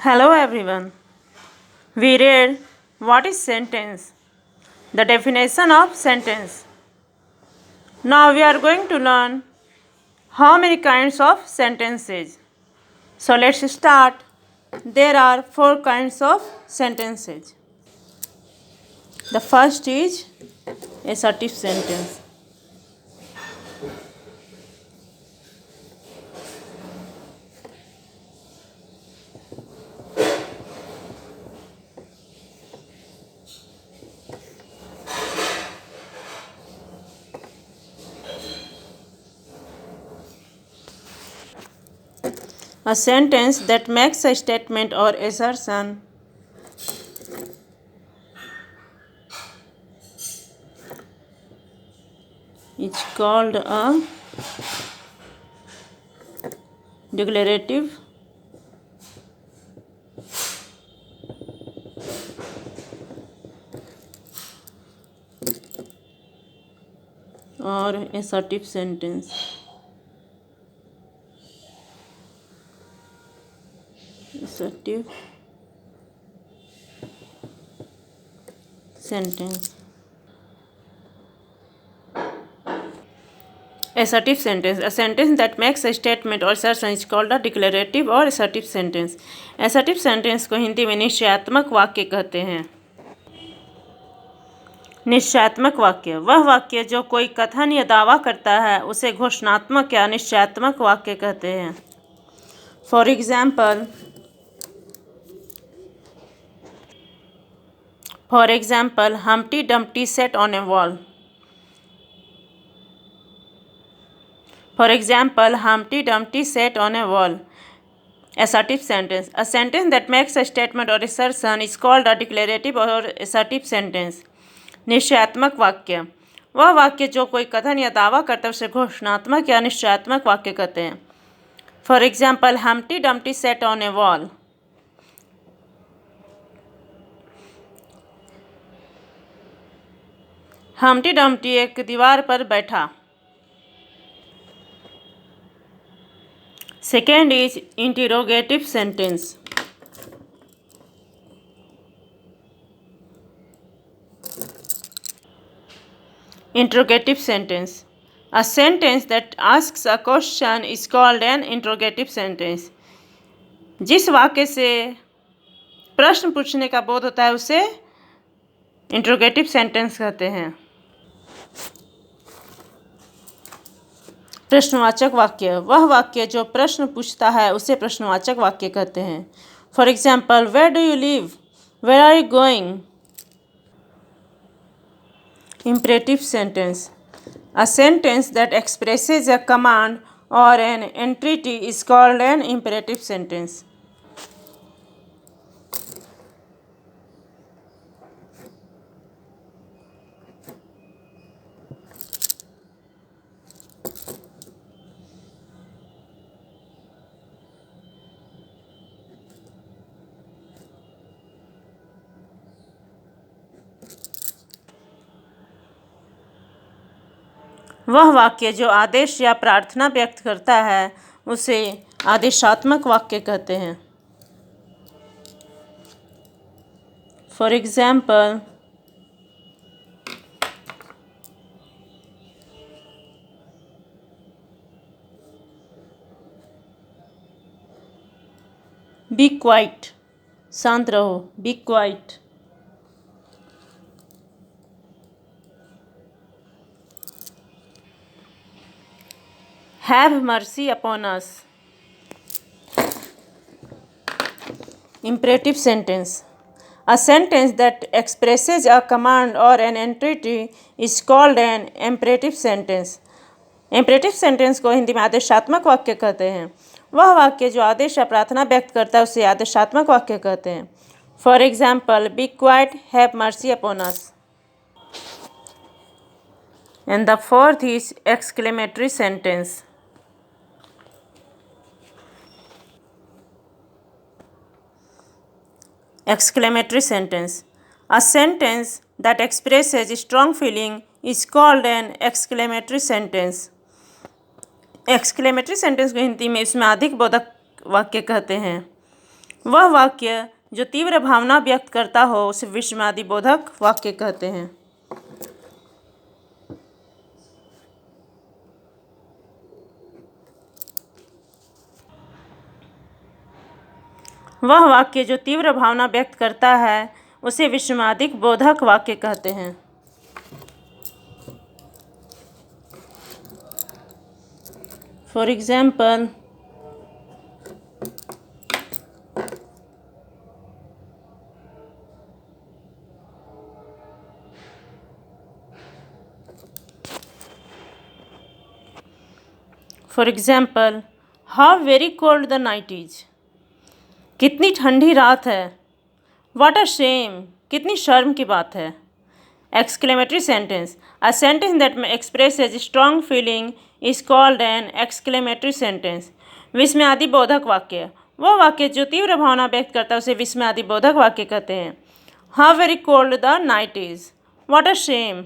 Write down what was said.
Hello everyone. We read what is sentence? The definition of sentence. Now we are going to learn how many kinds of sentences. So let's start. There are 4 kinds of sentences. The first is assertive sentence. A sentence that makes a statement or assertion is called a declarative or assertive sentence. Assertive sentence. Assertive sentence. A sentence that makes a statement or assertion is called a declarative or assertive sentence. Assertive sentence को हिंदी में निश्चयात्मक वाक्य कहते हैं. निश्चयात्मक वाक्य वह वाक्य जो कोई कथन या दावा करता है उसे घोषणात्मक या निश्चयात्मक वाक्य कहते हैं. For example Humpty Dumpty sat on a wall. For example, Humpty Dumpty sat on a wall. Assertive sentence. A sentence that makes a statement or assertion is called a declarative or assertive sentence. निश्चयात्मक वाक्य वह वाक्य जो कोई कथन या दावा करता है उसे घोषणात्मक या निश्चयात्मक वाक्य कहते हैं. For example Humpty Dumpty sat on a wall. Humpty Dumpty एक दीवार पर बैठा. Second is interrogative sentence. Interrogative sentence. A sentence that asks a question is called an interrogative sentence. जिस वाक्य से प्रश्न पूछने का बोध होता है उसे इंट्रोगेटिव सेंटेंस कहते हैं. प्रश्नवाचक वाक्य वह वाक्य जो प्रश्न पूछता है उसे प्रश्नवाचक वाक्य कहते हैं. For example where do you live, where are you going. Imperative sentence. A sentence that expresses a command or an entreaty is called an imperative sentence. वह वाक्य जो आदेश या प्रार्थना व्यक्त करता है उसे आदेशात्मक वाक्य कहते हैं. फॉर एग्जाम्पल बी क्वाइट, शांत रहो. Be quiet. Have mercy upon us. Imperative sentence. A sentence that expresses a command or an entreaty is called an imperative sentence. Imperative sentence को हिंदी में आदेशात्मक वाक्य कहते हैं. वह वाक्य जो आदेश या प्रार्थना व्यक्त करता है उसे आदेशात्मक वाक्य कहते हैं. For example be quiet, have mercy upon us. And the fourth is exclamatory sentence. Exclamatory sentence. A sentence that expresses strong feeling is called an exclamatory sentence. Exclamatory sentence को हिंदी में इसमें अधिक बोधक वाक्य कहते हैं. वह वाक्य जो तीव्र भावना व्यक्त करता हो उसे विस्मयादिबोधक वाक्य कहते हैं। वह वाक्य जो तीव्र भावना व्यक्त करता है उसे विस्मयादिबोधक वाक्य कहते हैं। For example, how very cold the night is. कितनी ठंडी रात है। व्हाट अ शेम, कितनी शर्म की बात है। Exclamatory sentence, a sentence that expresses strong feeling is called an exclamatory sentence. विस्मयादिबोधक वाक्य, वह वाक्य जो तीव्र भावना व्यक्त करता है उसे विस्मयादिबोधक वाक्य कहते हैं। How very cold the night is, what a shame,